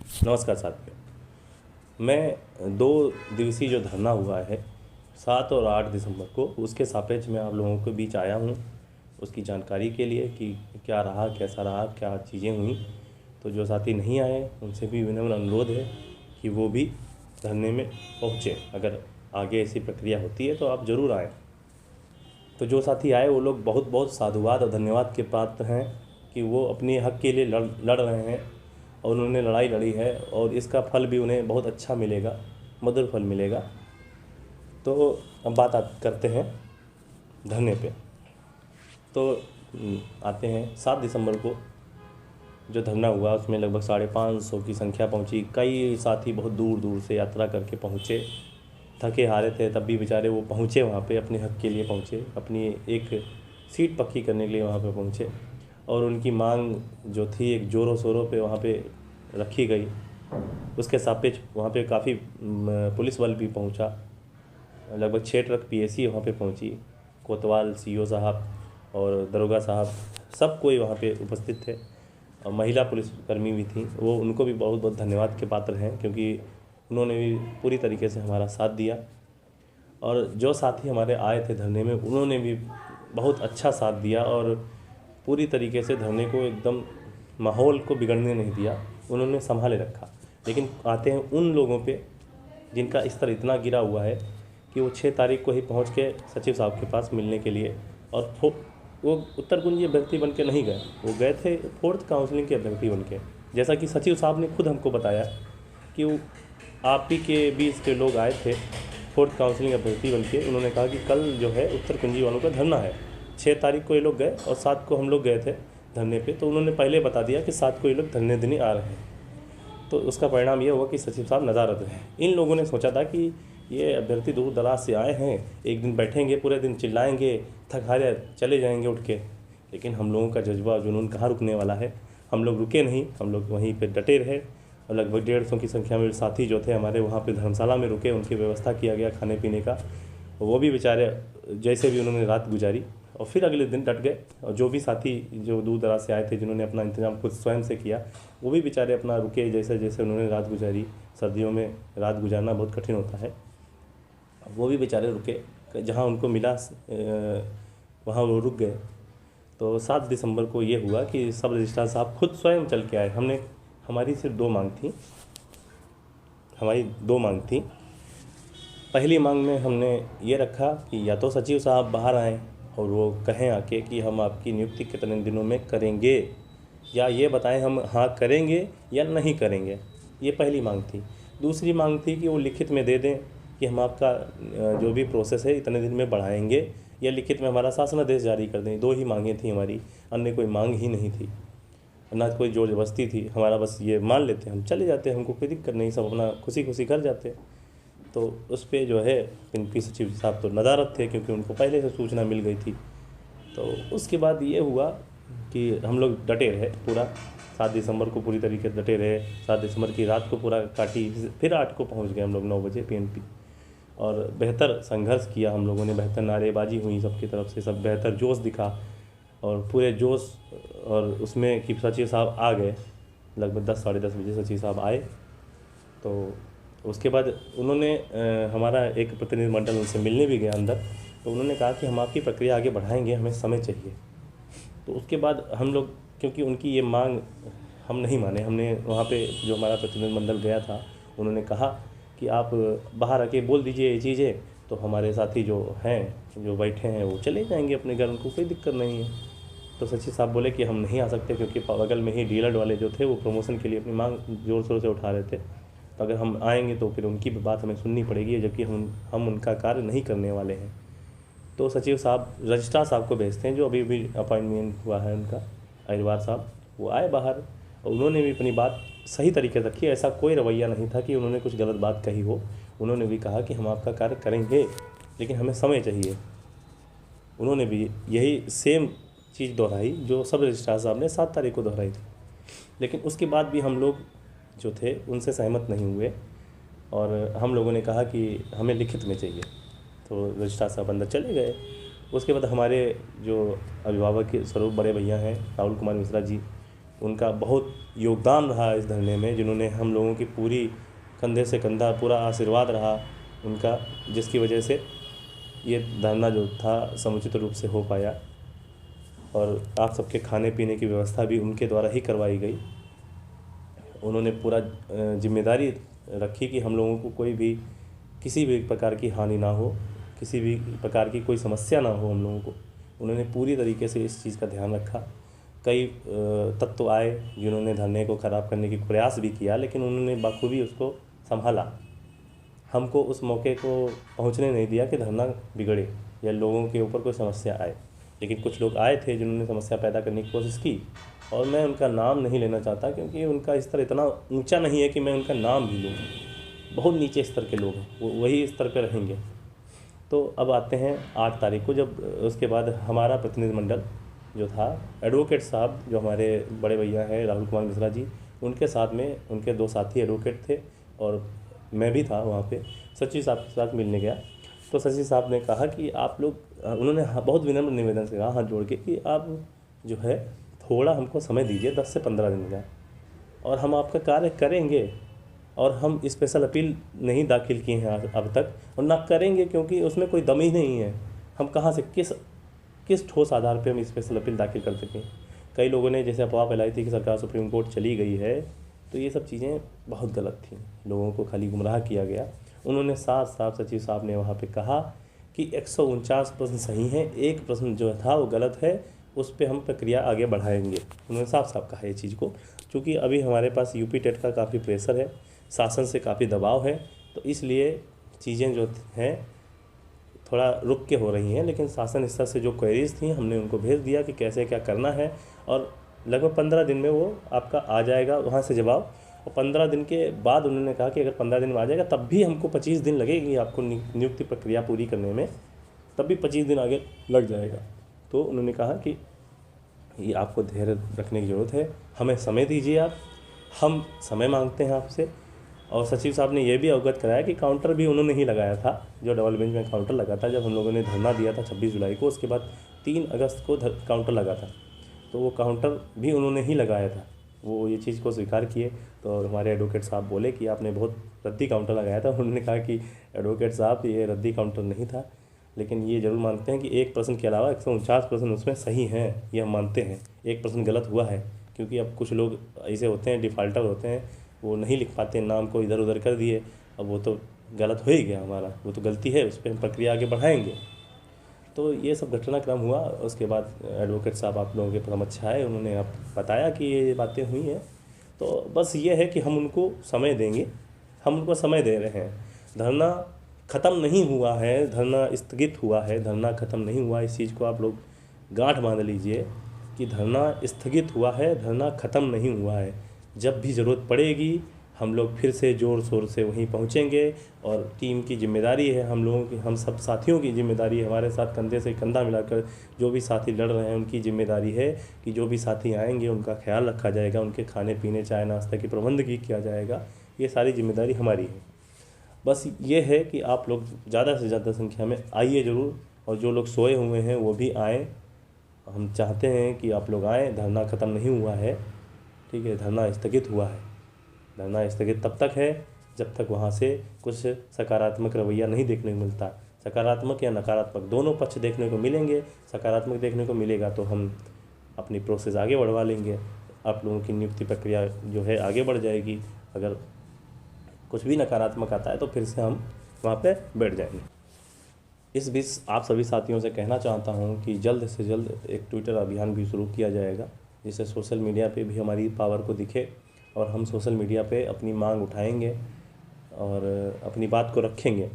नमस्कार साथियों। मैं 2 दिवसीय जो धरना हुआ है 7 और 8 दिसंबर को, उसके सापेक्ष में आप लोगों के बीच आया हूँ उसकी जानकारी के लिए कि क्या रहा, कैसा रहा, क्या चीज़ें हुई। तो जो साथी नहीं आए उनसे भी विनम्र अनुरोध है कि वो भी धरने में पहुँचे। अगर आगे ऐसी प्रक्रिया होती है तो आप ज़रूर आएँ। तो जो साथी आए वो लोग बहुत बहुत साधुवाद और धन्यवाद के पात्र हैं कि वो अपने हक़ के लिए लड़ रहे हैं और उन्होंने लड़ाई लड़ी है और इसका फल भी उन्हें बहुत अच्छा मिलेगा, मधुर फल मिलेगा। तो अब बात करते हैं धरने पे। तो आते हैं 7 दिसंबर को जो धरना हुआ उसमें लगभग 550 की संख्या पहुंची। कई साथी बहुत दूर दूर से यात्रा करके पहुंचे, थके हारे थे तब भी बेचारे वो पहुंचे वहाँ पे, अपने हक़ के लिए पहुंचे, अपनी एक सीट पक्की करने के लिए वहाँ पे पहुंचे। और उनकी मांग जो थी एक ज़ोरों शोरों पे वहाँ पे रखी गई। उसके सापेक्ष वहाँ पे काफ़ी पुलिस बल भी पहुंचा। लगभग 6 ट्रक पीएसी वहाँ पे पहुंची। कोतवाल सीओ साहब और दरोगा साहब सब कोई वहाँ पे उपस्थित थे और महिला पुलिसकर्मी भी थी। वो उनको भी बहुत बहुत धन्यवाद के पात्र हैं क्योंकि उन्होंने भी पूरी तरीके से हमारा साथ दिया। और जो साथी हमारे आए थे धरने में उन्होंने भी बहुत अच्छा साथ दिया और पूरी तरीके से धरने को एकदम माहौल को बिगड़ने नहीं दिया, उन्होंने संभाले रखा। लेकिन आते हैं उन लोगों पे जिनका स्तर इतना गिरा हुआ है कि वो 6 तारीख को ही पहुंच के सचिव साहब के पास मिलने के लिए, और वो उत्तर कुंजी अभ्यर्थी बन के नहीं गए, वो गए थे 4th काउंसलिंग के अभ्यर्थी बन के। जैसा कि सचिव साहब ने खुद हमको बताया कि वो आप ही के बीच के लोग आए थे 4th काउंसलिंग अभ्यर्थी बन के। उन्होंने कहा कि कल जो है उत्तर कुंजी वालों का धरना है। 6 तारीख को ये लोग गए और 7 को हम लोग गए थे धरने पे। तो उन्होंने पहले बता दिया कि 7 को ये लोग धरने देने आ रहे हैं। तो उसका परिणाम ये हुआ कि सचिव साहब नदारद रहे। इन लोगों ने सोचा था कि ये अभ्यर्थी दूर दराज से आए हैं, एक दिन बैठेंगे, पूरे दिन चिल्लाएंगे, थक हारे चले जाएंगे उठ के। लेकिन हम लोगों का जज्बा जुनून कहाँ रुकने वाला है। हम लोग रुके नहीं, हम लोग वहीं पे डटे रहे और लगभग 150 की संख्या में साथी जो थे हमारे वहाँ पे धर्मशाला में रुके। उनकी व्यवस्था किया गया खाने पीने का। वो भी बेचारे जैसे भी उन्होंने रात गुजारी और फिर अगले दिन डट गए। और जो भी साथी जो दूर दराज से आए थे जिन्होंने अपना इंतज़ाम खुद स्वयं से किया, वो भी बेचारे अपना रुके, जैसे जैसे उन्होंने रात गुजारी। सर्दियों में रात गुजारना बहुत कठिन होता है। वो भी बेचारे रुके, जहाँ उनको मिला वहाँ वो रुक गए। तो 7 दिसंबर को ये हुआ कि सब रजिस्ट्रार साहब खुद स्वयं चल के आए। हमारी सिर्फ 2 मांग थी। हमारी 2 मांग थी। पहली मांग में हमने ये रखा कि या तो सचिव साहब बाहर आएँ और वो कहें आके कि हम आपकी नियुक्ति कितने दिनों में करेंगे, या ये बताएं हम हाँ करेंगे या नहीं करेंगे। ये पहली मांग थी। दूसरी मांग थी कि वो लिखित में दे दें कि हम आपका जो भी प्रोसेस है इतने दिन में बढ़ाएंगे, या लिखित में हमारा शासनादेश जारी कर दें। 2 ही मांगें थी हमारी, अन्य कोई मांग ही नहीं थी, ना कोई जोर जबरदस्ती थी। हमारा बस ये मान लेते हम चले जाते, हमको कोई दिक्कत नहीं, सब अपना खुशी खुशी कर जाते। तो उस पर जो है इनकी सचिव साहब तो नदारद थे क्योंकि उनको पहले से सूचना मिल गई थी। तो उसके बाद ये हुआ कि हम लोग डटे रहे पूरा 7 दिसंबर को, पूरी तरीके से डटे रहे। 7 दिसंबर की रात को पूरा काटी, फिर 8 को पहुंच गए हम लोग 9 बजे पीएनपी। और बेहतर संघर्ष किया हम लोगों ने, बेहतर नारेबाजी हुई सबकी तरफ से, सब बेहतर जोश दिखा और पूरे जोश। और उसमें कि सचिव साहब आ गए, लगभग 10 साढ़े 10 बजे सचिव साहब आए। तो उसके बाद उन्होंने हमारा एक प्रतिनिधिमंडल उनसे मिलने भी गया अंदर। तो उन्होंने कहा कि हम आपकी प्रक्रिया आगे बढ़ाएंगे, हमें समय चाहिए। तो उसके बाद हम लोग, क्योंकि उनकी ये मांग हम नहीं माने, हमने वहाँ पे जो हमारा प्रतिनिधिमंडल गया था उन्होंने कहा कि आप बाहर आके बोल दीजिए ये चीज़ें, तो हमारे साथी जो हैं जो बैठे हैं वो चले जाएंगे अपने घर, उनको कोई दिक्कत नहीं है। तो सचिव साहब बोले कि हम नहीं आ सकते क्योंकि बगल में ही डीलर वाले जो थे वो प्रमोशन के लिए अपनी मांग ज़ोर शोर से उठा रहे थे। तो अगर हम आएंगे तो फिर उनकी भी बात हमें सुननी पड़ेगी, जबकि हम उनका कार्य नहीं करने वाले हैं। तो सचिव साहब रजिस्ट्रार साहब को भेजते हैं, जो अभी भी अपॉइंटमेंट हुआ है उनका, अहिरवार साहब। वो आए बाहर और उन्होंने भी अपनी बात सही तरीके से रखी। ऐसा कोई रवैया नहीं था कि उन्होंने कुछ गलत बात कही हो। उन्होंने भी कहा कि हम आपका कार्य करेंगे लेकिन हमें समय चाहिए। उन्होंने भी यही सेम चीज़ दोहराई जो सब रजिस्ट्रार साहब ने 7 तारीख को दोहराई थी। लेकिन उसके बाद भी हम लोग जो थे उनसे सहमत नहीं हुए और हम लोगों ने कहा कि हमें लिखित में चाहिए। तो रजिस्ट्रार साहब अंदर चले गए। उसके बाद हमारे जो अभिभावक के स्वरूप बड़े भैया हैं राहुल कुमार मिश्रा जी, उनका बहुत योगदान रहा इस धरने में, जिन्होंने हम लोगों की पूरी कंधे से कंधा पूरा आशीर्वाद रहा उनका, जिसकी वजह से ये धरना जो था समुचित रूप से हो पाया। और आप सबके खाने पीने की व्यवस्था भी उनके द्वारा ही करवाई गई। उन्होंने पूरा जिम्मेदारी रखी कि हम लोगों को कोई भी किसी भी प्रकार की हानि ना हो, किसी भी प्रकार की कोई समस्या ना हो हम लोगों को। उन्होंने पूरी तरीके से इस चीज़ का ध्यान रखा। कई तत्व आए जिन्होंने धरने को ख़राब करने की प्रयास भी किया, लेकिन उन्होंने बखूबी उसको संभाला। हमको उस मौके को पहुंचने नहीं दिया कि धरना बिगड़े या लोगों के ऊपर कोई समस्या आए। लेकिन कुछ लोग आए थे जिन्होंने समस्या पैदा करने की कोशिश की, और मैं उनका नाम नहीं लेना चाहता क्योंकि उनका स्तर इतना ऊंचा नहीं है कि मैं उनका नाम भी लूँ। बहुत नीचे स्तर के लोग हैं, वो वही स्तर पर रहेंगे। तो अब आते हैं 8 तारीख को, जब उसके बाद हमारा प्रतिनिधिमंडल जो था, एडवोकेट साहब जो हमारे बड़े भैया हैं राहुल कुमार मिश्रा जी, उनके साथ में उनके 2 साथी एडवोकेट थे और मैं भी था वहाँ पे। सचिव साहब के साथ मिलने गया तो सचिव साहब ने कहा कि आप लोग, उन्होंने बहुत विनम्र निवेदन से कहा हाथ जोड़ के कि आप जो है थोड़ा हमको समय दीजिए 10 से 15 दिन का, और हम आपका कार्य करेंगे। और हम स्पेशल अपील नहीं दाखिल किए हैं अब तक, और ना करेंगे, क्योंकि उसमें कोई दम ही नहीं है। हम कहाँ से किस ठोस आधार पे हम स्पेशल अपील दाखिल कर सकें। कई लोगों ने जैसे अफवाह फैलाई थी कि सरकार सुप्रीम कोर्ट चली गई है, तो ये सब चीज़ें बहुत गलत थी, लोगों को खाली गुमराह किया गया। उन्होंने साफ साफ सचिव साहब ने वहाँ पे कहा कि 149 प्रश्न सही हैं, एक प्रश्न जो था वो गलत है, उस पर हम प्रक्रिया आगे बढ़ाएंगे। उन्होंने साफ साफ कहा ये चीज़ को। चूँकि अभी हमारे पास यूपी टेट का काफ़ी प्रेशर है, शासन से काफ़ी दबाव है, तो इसलिए चीज़ें जो हैं थोड़ा रुक के हो रही हैं। लेकिन शासन स्तर से जो क्वेरीज थी हमने उनको भेज दिया कि कैसे क्या करना है, और लगभग 15 दिन में वो आपका आ जाएगा वहाँ से जवाब। और 15 दिन के बाद उन्होंने कहा कि अगर 15 दिन में आ जाएगा तब भी हमको 25 दिन लगेगी आपको नियुक्ति प्रक्रिया पूरी करने में, तब भी 25 दिन आगे लग जाएगा। तो उन्होंने कहा कि ये आपको धैर्य रखने की ज़रूरत है, हमें समय दीजिए आप, हम समय मांगते हैं आपसे। और सचिव साहब ने यह भी अवगत कराया कि काउंटर भी उन्होंने ही लगाया था, जो डबल बेंच में काउंटर लगा था जब हम लोगों ने धरना दिया था 26 जुलाई को, उसके बाद 3 अगस्त को काउंटर लगा था, तो वो काउंटर भी उन्होंने ही लगाया था। वो ये चीज़ को स्वीकार किए। तो हमारे एडवोकेट साहब बोले कि आपने बहुत रद्दी काउंटर लगाया था। उन्होंने कहा कि एडवोकेट साहब ये रद्दी काउंटर नहीं था, लेकिन ये ज़रूर मानते हैं कि एक प्रश्न के अलावा 149 प्रश्न उसमें सही हैं, ये हम मानते हैं। एक प्रश्न गलत हुआ है, क्योंकि अब कुछ लोग ऐसे होते हैं, डिफ़ाल्टर होते हैं, वो नहीं लिख पाते, नाम को इधर उधर कर दिए। अब वो तो गलत हो ही गया हमारा, वो तो गलती है, उस पर हम प्रक्रिया आगे बढ़ाएंगे। तो ये सब घटनाक्रम हुआ। उसके बाद एडवोकेट साहब आप लोगों के समक्ष आए, उन्होंने आप बताया कि ये बातें हुई हैं। तो बस ये है कि हम उनको समय देंगे, हम उनको समय दे रहे हैं। धरना ख़त्म नहीं हुआ है, धरना स्थगित हुआ है, धरना ख़त्म नहीं हुआ। इस चीज़ को आप लोग गांठ बांध लीजिए कि धरना स्थगित हुआ है, धरना ख़त्म नहीं हुआ है। जब भी ज़रूरत पड़ेगी हम लोग फिर से ज़ोर शोर से वहीं पहुँचेंगे। और टीम की जिम्मेदारी है, हम लोगों की, हम सब साथियों की जिम्मेदारी है, हमारे साथ कंधे से कंधा मिलाकर जो भी साथी लड़ रहे हैं उनकी जिम्मेदारी है कि जो भी साथी आएंगे उनका ख्याल रखा जाएगा, उनके खाने पीने चाय नाश्ते की प्रबंध की किया जाएगा। ये सारी जिम्मेदारी हमारी है। बस ये है कि आप लोग ज़्यादा से ज़्यादा संख्या में आइए ज़रूर, और जो लोग सोए हुए हैं वो भी आएँ। हम चाहते हैं कि आप लोग आएँ। धरना ख़त्म नहीं हुआ है, ठीक है, धरना स्थगित हुआ है। धरना स्थगित तब तक है जब तक वहाँ से कुछ सकारात्मक रवैया नहीं देखने को मिलता। सकारात्मक या नकारात्मक दोनों पक्ष देखने को मिलेंगे। सकारात्मक देखने को मिलेगा तो हम अपनी प्रोसेस आगे बढ़वा लेंगे, आप लोगों की नियुक्ति प्रक्रिया जो है आगे बढ़ जाएगी। अगर कुछ भी नकारात्मक आता है तो फिर से हम वहाँ पे बैठ जाएंगे। इस बीच आप सभी साथियों से कहना चाहता हूँ कि जल्द से जल्द एक ट्विटर अभियान भी शुरू किया जाएगा, जिससे सोशल मीडिया पे भी हमारी पावर को दिखे और हम सोशल मीडिया पे अपनी मांग उठाएंगे और अपनी बात को रखेंगे।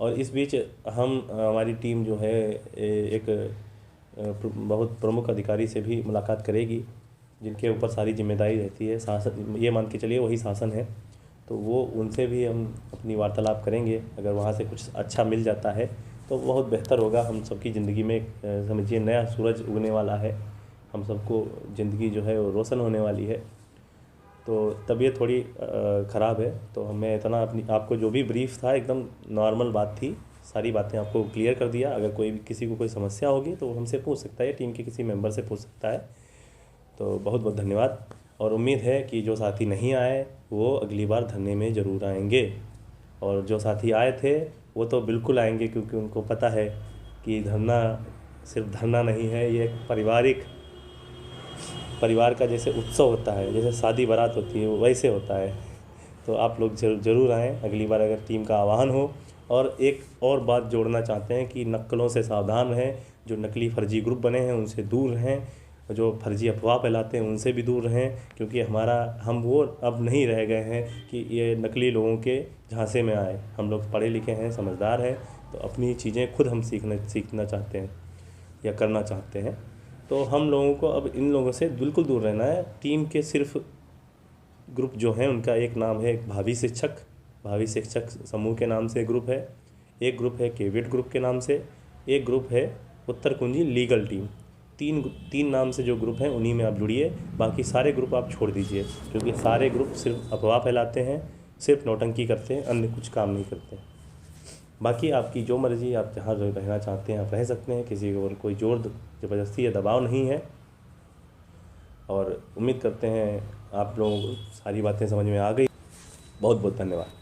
और इस बीच हमारी टीम जो है एक बहुत प्रमुख अधिकारी से भी मुलाकात करेगी, जिनके ऊपर सारी जिम्मेदारी रहती है। शासन, ये मान के चलिए वही शासन है, तो वो उनसे भी हम अपनी वार्तालाप करेंगे। अगर वहाँ से कुछ अच्छा मिल जाता है तो बहुत बेहतर होगा। हम सबकी ज़िंदगी में समझिए नया सूरज उगने वाला है, हम सबको ज़िंदगी जो है वो रोशन होने वाली है। तो तबीयत थोड़ी ख़राब है, तो हमें इतना अपनी आपको जो भी ब्रीफ था एकदम नॉर्मल बात थी, सारी बातें आपको क्लियर कर दिया। अगर कोई किसी को कोई समस्या होगी तो वो हमसे पूछ सकता है, टीम के किसी मेंबर से पूछ सकता है। तो बहुत बहुत धन्यवाद। और उम्मीद है कि जो साथी नहीं आए वो अगली बार धरने में ज़रूर आएंगे, और जो साथी आए थे वो तो बिल्कुल आएंगे, क्योंकि उनको पता है कि धरना सिर्फ धरना नहीं है, ये एक परिवार का जैसे उत्सव होता है, जैसे शादी बारात होती है वैसे होता है। तो आप लोग ज़रूर आएँ अगली बार अगर टीम का आह्वान हो। और एक और बात जोड़ना चाहते हैं कि नक्कलों से सावधान रहें, जो नकली फर्जी ग्रुप बने हैं उनसे दूर रहें, जो फर्जी अफवाह फैलाते हैं उनसे भी दूर रहें, क्योंकि हम वो अब नहीं रह गए हैं कि ये नकली लोगों के झांसे में आए। हम लोग पढ़े लिखे हैं, समझदार हैं, तो अपनी चीज़ें खुद हम सीखना चाहते हैं या करना चाहते हैं। तो हम लोगों को अब इन लोगों से बिल्कुल दूर रहना है। टीम के सिर्फ ग्रुप जो हैं उनका एक नाम है भावी शिक्षक समूह के नाम से ग्रुप है, एक ग्रुप है केविट ग्रुप के नाम से, एक ग्रुप है उत्तर कुंजी लीगल टीम। तीन नाम से जो ग्रुप हैं उन्हीं में आप जुड़िए, बाकी सारे ग्रुप आप छोड़ दीजिए, क्योंकि सारे ग्रुप सिर्फ अफवाह फैलाते हैं, सिर्फ नौटंकी करते हैं, अन्य कुछ काम नहीं करते हैं। बाकी आपकी जो मर्ज़ी, आप जहाँ रहना चाहते हैं आप रह सकते हैं, किसी को कोई ज़ोर ज़बरदस्ती या दबाव नहीं है। और उम्मीद करते हैं आप लोगों को सारी बातें समझ में आ गई। बहुत बहुत धन्यवाद।